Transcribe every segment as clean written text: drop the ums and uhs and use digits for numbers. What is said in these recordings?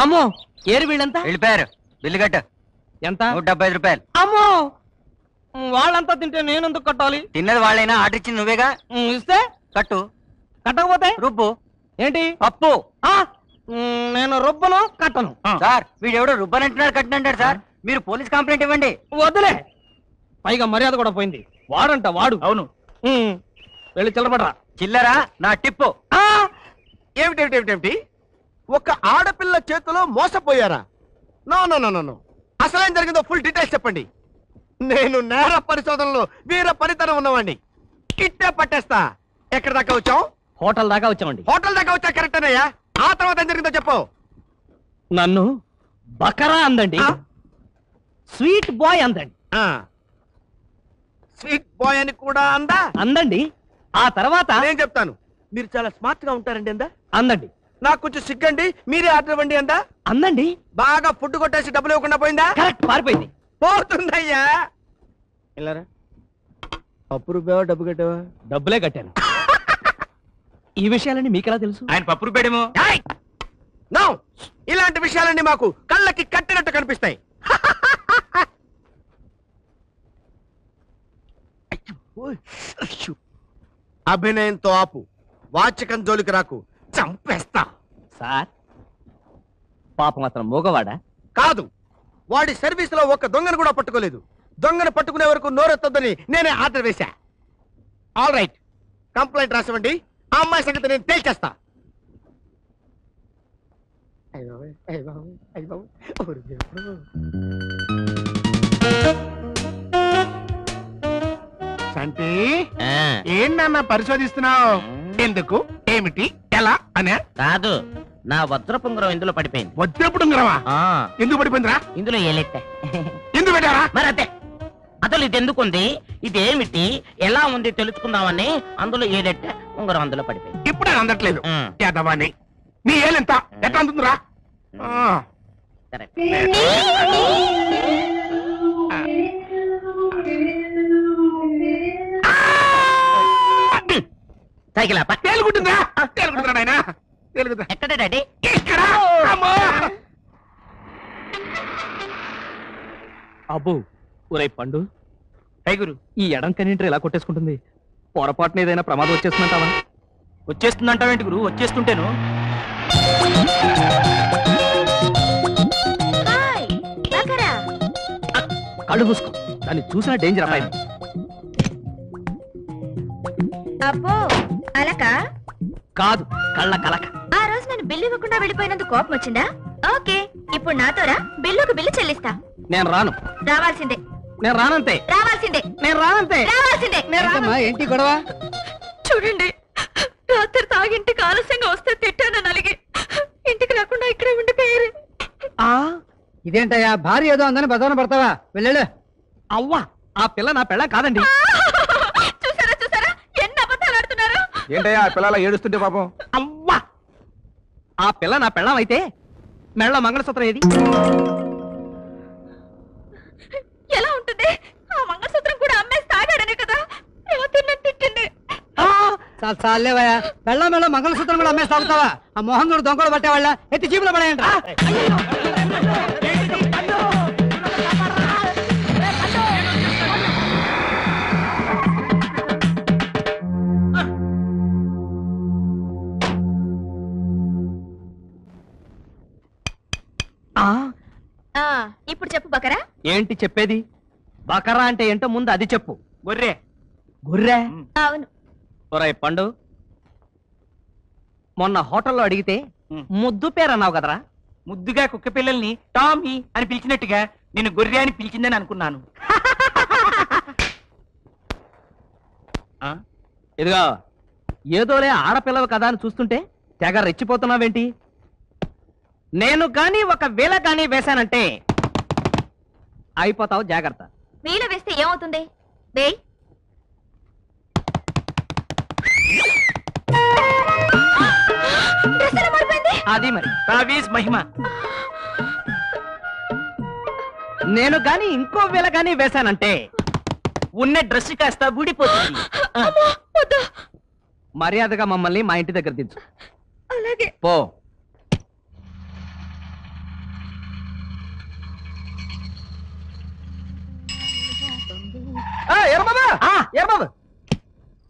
అమ్మో ఏరు వీళ్ళంతా వెళ్ళిపోయారు. బిల్లు కట్టు. ఎంత? 175 రూపాయలు. అమ్మో వాళ్ళంతా తింటే నేను ఎందుకు కట్టాలి? తిన్నది వాళ్ళైనా, ఆర్డర్ ఇచ్చింది నువ్వేగా. ఇస్తే కట్టు. కట్టకపోతే రుబ్బు. ఏంటి? పప్పు. నేను రుబ్బను, కట్టను. సార్ వీడెవడో రుబ్బనంటున్నాడు, కట్టినంటాడు సార్. మీరు పోలీస్ కంప్లైంట్ ఇవ్వండి. వద్దులే, పైగా మర్యాద కూడా పోయింది. వాడంట వాడు. అవును. వెళ్ళి చిల్లబడరా. చిల్లరా నా టిప్పు. ఏమిటి ఒక ఆడపిల్ల చేతిలో మోసపోయారా? No no no no no, అసలేం జరిగిందో ఫుల్ డీటెయిల్స్ చెప్పండి. నేను నేర పరిశోధనలో వీర పరితరం ఉన్నవాడిని. ఇట్టే పట్టేస్తా. ఎక్కడి దాకా వచ్చావు? హోటల్ దాకా వచ్చామండి. హోటల్ దాకా వచ్చా కరెక్ట్ అన్నయ్యా. ఆ తర్వాత ఏం జరిగిందో చెప్పు. నన్ను బకరా అందండి, స్వీట్ బాయ్ అందండి. స్వీట్ బాయ్ అని కూడా అందండి. ఆ తర్వాత నేను చెప్తాను, మీరు చాలా స్మార్ట్ గా ఉంటారండి అందండి. నాకు కొంచెం సిగ్గండి, మీరే ఆర్డర్ ఇవ్వండి అందండి. బాగా ఫుడ్ కొట్టేసి డబ్బులు ఇవ్వకుండా పోయిందా? కరెక్ట్, పారిపోయింది. పోతుందయ్యా. ఇలారా, పప్పు రూపాయవా డబ్బు కట్టావా? డబ్బులే కట్టాను. ఈ విషయాలన్నీ మీకెలా తెలుసు? ఆయన పప్పు రూపాయడేమో. నో, ఇలాంటి విషయాలన్నీ మాకు కళ్ళకి కట్టినట్టు కనిపిస్తాయి. అభినయంతో ఆపు, వాచకం జోలికి రాకు, చంపేస్తా. సార్ పాపం అతను మూగవాడా? కాదు, వాడి సర్వీస్ లో ఒక్క దొంగను కూడా పట్టుకోలేదు. దొంగను పట్టుకునే వరకు నోరెత్తొద్దని నేనే ఆర్డర్ వేశా. ఆల్ రైట్, కంప్లైంట్ రాసివ్వండి. ఆ అమ్మాయి సంగతి నేను తేల్చేస్తా. సంటి, ఏంటన్నా పరిశోధిస్తున్నావు? ఎందుకు, ఏమిటి, ఎలా అనే? కాదు, నా వజ్రపుంగరం ఇందులో పడిపోయింది. వజ్రపుంగరమా? ఎందుకు పడిపోయిందిరా? ఇందులో ఏలెట్టే. ఎందుకు పెట్టారా? మరి అదే అసలు ఇది ఎందుకుంది, ఇదేమిటి, ఎలా ఉంది తెలుసుకుందామని అందులో ఏలెట్టే ఉంగరం అందులో పడిపోయింది. ఇప్పుడే అందట్లేదు యాదవాణి. నీ ఏలెంత ఎట్లా అందుతుందిరా? సైకిల్ తేలుకుంటుందా? తేలుకుంటున్నా నాయనా, తేలుకుంటా. ఎక్కడ డాడీ? ఇక్కడ. అబ్బో, ఒరే పండు, టైగురు, ఈ ఎడం కనీంటర్ ఇలా కొట్టేసుకుంటుంది. పొరపాటున ఏదైనా ప్రమాదం వచ్చేస్తుందంటావా? వచ్చేస్తుందంటావేంటి గురు? వచ్చేస్తుంటేను. కళ్ళు మూసుకో, దాన్ని చూసినా డేంజర్ అబ్బాయి. అబ్బో, అలక కాదు, కళ్ళ కలక. ఆ రోజు నేను బిల్లు ఇవ్వకుండా వెళ్ళిపోయినందుకు కోపం వచ్చిందా? ఓకే, ఇప్పుడు నాతోరా, బిల్లుకు బిల్లు చెల్లిస్తా. నేను రాను. రావాల్సిందే. నేను రానంతే. రావాల్సిందే. నేను రానంతే. రావాల్సిందే. ఏంటి గొడవ? చూడండి, రాత్రి తాగింటికి ఆలస్యంగా వస్తే తిట్టానని అలిగి ఇంటికి రాకుండా ఇక్కడే ఉండిపోయారు. ఇదేంటయ్యా, భార్య ఏదో అందని బజారున పడతావా? వెళ్ళాడు. అవ్వా, ఆ పిల్ల నా పెళ్ళ కాదండి. చూసారా చూసారా, ఎన్ని అబద్ధాలు ఆడుతున్నారు. ఏంటయ్యా పిల్లల ఏడుస్తుంటే పాపం? అవ్వా, ఆ పిల్ల నా పెళ్ళం అయితే మెళ్ళ మంగళసూత్రం ఏది? ఎలా ఉంటుంది? ఆ మంగళసూత్రం కూడా అమ్మేసి తాగాడనే కదా తిన్నట్టు తిట్టింది. చాలేవయ్యా, మెళ్ళ మెళ్ళ మంగళసూత్రం కూడా అమ్మేసి తాగుతావా? ఆ మొహం కూడా దొంగలు పట్టేవాళ్ళ ఎత్తి జీబులో పడేయండి. ఇప్పుడు చెప్పు బకరా. ఏంటి చెప్పేది? బకరా అంటే ఏంటో ముందు అది చెప్పు. గొర్రె. గొర్రె? అవును. ఒరేయ్ పండు, మొన్న హోటల్లో అడిగితే ముద్దు పేరు అన్నావు కదరా? ముద్దుగా కుక్క పిల్లల్ని టామీ అని పిలిచినట్టుగా నేను గొర్రె అని పిలిచిందని అనుకున్నాను. ఇదిగో, ఏదోలే ఆడపిల్లవు కదా అని చూస్తుంటే తెగ రెచ్చిపోతున్నావేంటి? నేను కానీ ఒక వేళ కానీ వేశానంటే అయిపోతావు, జాగ్రత్త. వీల వేస్తే ఏమవుతుంది? వేయ్. అది మరి తావీజ్ మహిమ. నేను గాని ఇంకో వేళ గాని వేశానంటే ఉన్న డ్రెస్ కాస్త ఊడిపోతుంది. మర్యాదగా మమ్మల్ని మా ఇంటి దగ్గర దించు. అలాగే. పో. ఏ బాబు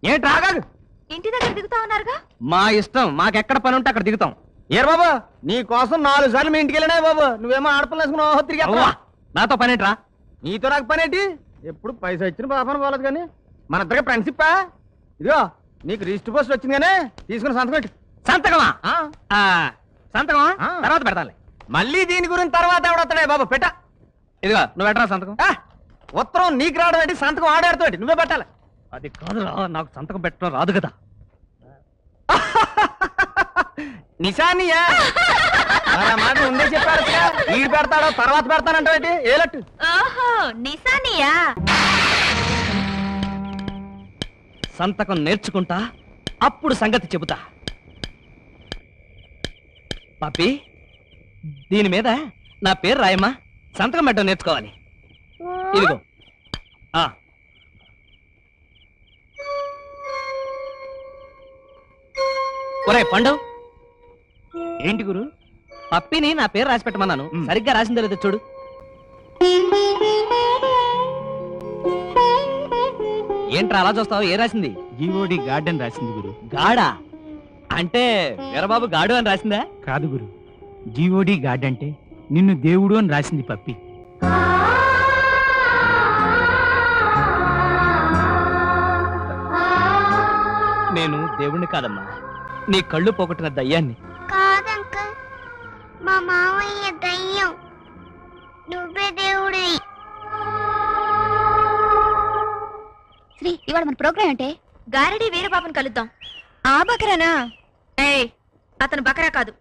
ఏంటి రాగాదు? ఇంటి దగ్గర దిగుతా ఉన్నారుగా. మా ఇష్టం, మాకెక్కడ పని ఉంటే అక్కడ దిగుతాం. ఏరు బాబు నీ కోసం 4 సార్లు మీ ఇంటికి వెళ్ళినా బాబు, నువ్వేమో ఆడపిల్ల వేసుకుని తిరిగి నాతో పనేంట్రా? నీతో నాకు పనేంటి? ఎప్పుడు పైసా ఇచ్చిన పాపన పోలేదు కానీ మన ఇద్దరికి ఫ్రెండ్షిప్పా? ఇదిగో నీకు రిజిస్టర్ పోస్ట్ వచ్చింది కానీ తీసుకుని సంతకం పెట్టు. సంతకమా? సంతకమా తర్వాత పెడతాలే. మళ్ళీ దీని గురించి తర్వాత ఎవడొస్తాడే బాబు పెట్ట. ఇదిగో నువ్వు పెట్టరా సంతకం. ఉత్తరం నీకు రావడం ఏంటి, సంతకం ఆడాడుతోటి నువ్వే పెట్టాలి. అది కాదురా, నాకు సంతకం పెట్టడం రాదు కదా. నిశానియా మాట ముందే చెప్పారు. వీడు పెడతాడో తర్వాత పెడతానంటే ఏలట్టు. ఓహో నిశానియా. సంతకం నేర్చుకుంటా, అప్పుడు సంగతి చెబుతా. పాపి దీని మీద నా పేరు రాయమ్మా, సంతకం పెట్టడం నేర్చుకోవాలి. ఇదిగో ఒరే పండు. ఏంటి గురు? పప్పిని నా పేరు రాసి పెట్టమన్నాను, సరిగ్గా రాసిందో లేదో చూడు. ఏంట్రా అలా చూస్తావు? ఏ రాసింది? జీఓడి గార్డెన్ రాసింది గురు. గాడా అంటే వీరబాబు గాడు అని రాసిందా? కాదు గురు, జీఓడి గార్డ్ అంటే నిన్ను దేవుడు అని రాసింది పప్పి. నేను దేవుణ్ణి కాదమ్మా, నీ కళ్ళు పోగొట్టిన దయ్యాన్ని. కాదంకల్, మా మావయ్య దయ్యం, నువ్వే దేవుడి. శ్రీ ఇవాళ మన ప్రోగ్రామ్ అంటే గారడి వీరబాబుని కలుద్దాం. ఆ బకరానా? ఏయ్ అతను బకరా కాదు,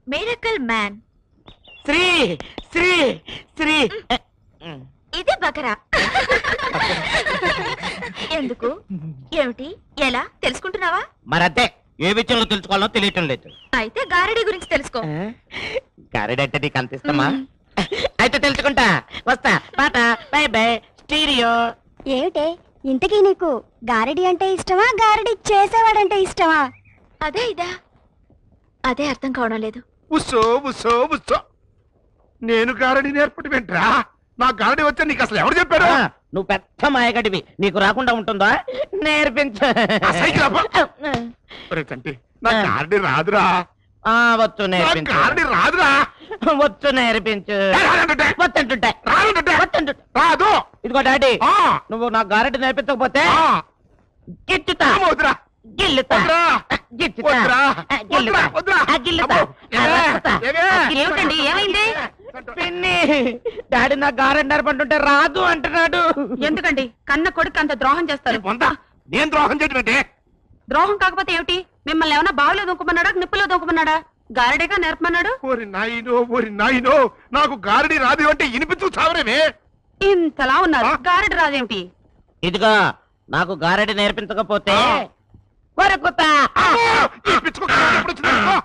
మిరకల్ మ్యాన్. శ్రీ శ్రీ శ్రీ ఇది బకరా. ఎందుకు, ఏమిటి, ఎలా తెలుసుకుంటున్నావా? మరదే ఏ విషయంలో తెలుసుకోవాలో తెలియటం లేదు. అయితే గారడి గురించి తెలుసుకో. గారెడంటే నీకు అంత ఇష్టమా? అయితే తెలుసుకుంటా, వస్తా. పాట బై బై స్టీరియో. ఏమిటే ఇంతకీ నీకు గారడి అంటే ఇష్టమా, గారడి చేసేవాడంటే ఇష్టమా? అదే ఇదా, అదే అర్థం కావడం లేదు. ఉస్సో ఉస్సో ఉస్సో, నేను గారడి నేర్పడం ఏంట్రా? నా గారడి వచ్చా నీకు అసలు ఎవరు చెప్పారు? నువ్వు పెద్ద మాయగడివి, నీకు రాకుండా ఉంటుందా? నేర్పించు. ఆ సైకిల్ ఆపు. ఒరే తంటి, నా గారడి రాదురా. వచ్చు నా నేర్పించు. గారడి రాదురా. వచ్చు నేర్పించు. రాదంటుంటే. వద్దంటుంటే. రాదంటుంటే. వద్దంటుంటే. రాదు. ఇదిగో డాడీ, ఆ, నువ్వు నా గారెడ్డి నేర్పించకపోతే ఆ, గిచ్చుతా, వద్దురా. గిల్లుతా, వద్దురా. గిచ్చుతా, వద్దురా. గిల్లుతా, వద్దురా. గిల్లుతా, అమ్మో. రక్కుతా. ఏమే? ఏమిటండి, ఏమైంది? పిన్ని, డాడీ నా గారెడ్డి నేర్పంటుంటే రాదు అంటున్నాడు. ఎందుకండి కన్న కొడుకు అంత ద్రోహం చేస్తారు? పొందా, నేను ద్రోహం చేయడం ద్రోహం కాకపోతే ఏమిటి? మిమ్మల్ని ఏమన్నా బావిలో దూకుమన్నాడా, నిప్పులో దూకుమన్నాడా? గారడేగా నేర్పమన్నాడు. ఓరి నాయనో, నాకు గారడి రాదు అంటే వినిపించు చావరేమే. ఇంతలా ఉన్నారు, గారడి రాదేమిటి? ఇదిగో నాకు గారెడ్డి నేర్పించకపోతే కొరుకుతా. ఈ పిచ్చుకు ఎప్పుడు వచ్చిందో?